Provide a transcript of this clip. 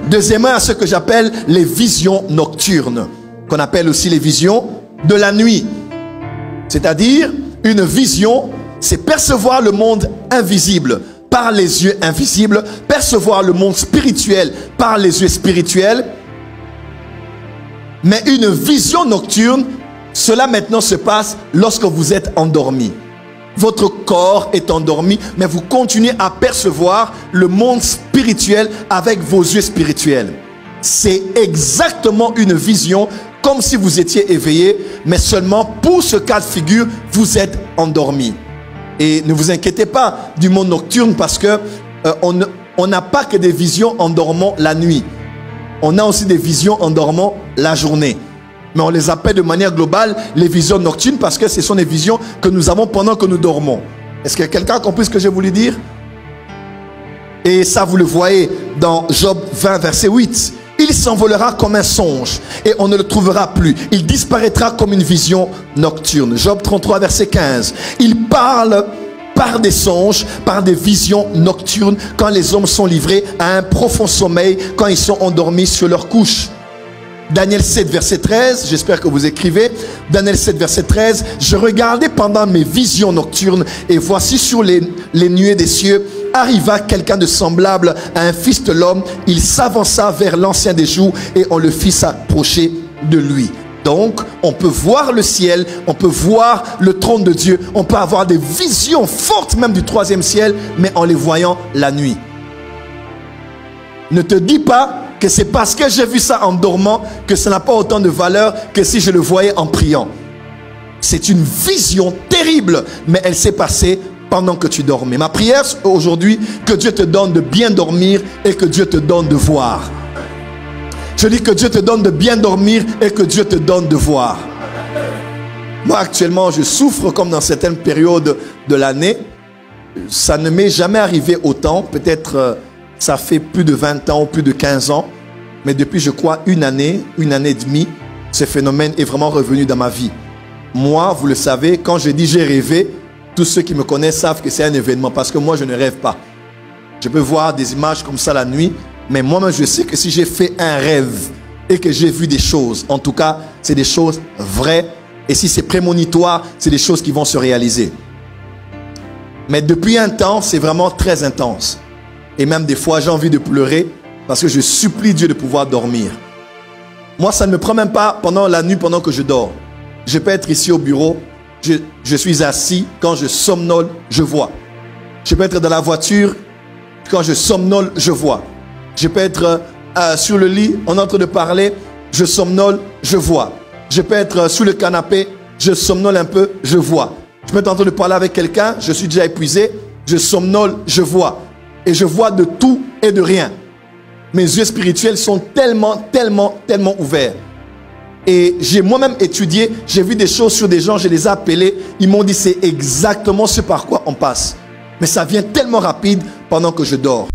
Deuxièmement, à ce que j'appelle les visions nocturnes, qu'on appelle aussi les visions de la nuit. C'est-à-dire, une vision, c'est percevoir le monde invisible par les yeux invisibles, percevoir le monde spirituel par les yeux spirituels. Mais une vision nocturne, cela maintenant se passe lorsque vous êtes endormi. Votre corps est endormi, mais vous continuez à percevoir le monde spirituel avec vos yeux spirituels. C'est exactement une vision comme si vous étiez éveillé, mais seulement pour ce cas de figure, vous êtes endormi. Et ne vous inquiétez pas du monde nocturne parce que on n'a pas que des visions en dormant la nuit. On a aussi des visions en dormant la journée. Mais on les appelle de manière globale les visions nocturnes parce que ce sont des visions que nous avons pendant que nous dormons. Est-ce que quelqu'un a compris ce que j'ai voulu dire? Et ça, vous le voyez dans Job 20, verset 8. Il s'envolera comme un songe et on ne le trouvera plus. Il disparaîtra comme une vision nocturne. Job 33, verset 15. Il parle par des songes, par des visions nocturnes, quand les hommes sont livrés à un profond sommeil, quand ils sont endormis sur leur couche. Daniel 7, verset 13, j'espère que vous écrivez. Daniel 7, verset 13. Je regardais pendant mes visions nocturnes et voici sur les nuées des cieux arriva quelqu'un de semblable à un fils de l'homme. Il s'avança vers l'ancien des jours et on le fit s'approcher de lui. Donc, on peut voir le ciel, on peut voir le trône de Dieu, on peut avoir des visions fortes même du troisième ciel, mais en les voyant la nuit. Ne te dis pas que c'est parce que j'ai vu ça en dormant que ça n'a pas autant de valeur que si je le voyais en priant. C'est une vision terrible, mais elle s'est passée pendant que tu dormais. Ma prière aujourd'hui, que Dieu te donne de bien dormir et que Dieu te donne de voir. Je dis que Dieu te donne de bien dormir et que Dieu te donne de voir. Moi actuellement, je souffre comme dans certaines périodes de l'année. Ça ne m'est jamais arrivé autant. Peut-être ça fait plus de 20 ans ou plus de 15 ans. Mais depuis, je crois, une année et demie, ce phénomène est vraiment revenu dans ma vie. Moi, vous le savez, quand je dis j'ai rêvé, tous ceux qui me connaissent savent que c'est un événement parce que moi, je ne rêve pas. Je peux voir des images comme ça la nuit, mais moi-même, je sais que si j'ai fait un rêve et que j'ai vu des choses, en tout cas, c'est des choses vraies. Et si c'est prémonitoire, c'est des choses qui vont se réaliser. Mais depuis un temps, c'est vraiment très intense. Et même des fois, j'ai envie de pleurer parce que je supplie Dieu de pouvoir dormir. Moi, ça ne me prend même pas pendant la nuit, pendant que je dors. Je peux être ici au bureau, je suis assis, quand je somnole, je vois. Je peux être dans la voiture, quand je somnole, je vois. Je peux être sur le lit, on est en train de parler, je somnole, je vois. Je peux être sur le canapé, je somnole un peu, je vois. Je peux être en train de parler avec quelqu'un, je suis déjà épuisé, je somnole, je vois. Et je vois de tout et de rien. Mes yeux spirituels sont tellement ouverts. Et j'ai moi-même étudié, j'ai vu des choses sur des gens, je les ai appelés, ils m'ont dit c'est exactement ce par quoi on passe. Mais ça vient tellement rapide pendant que je dors.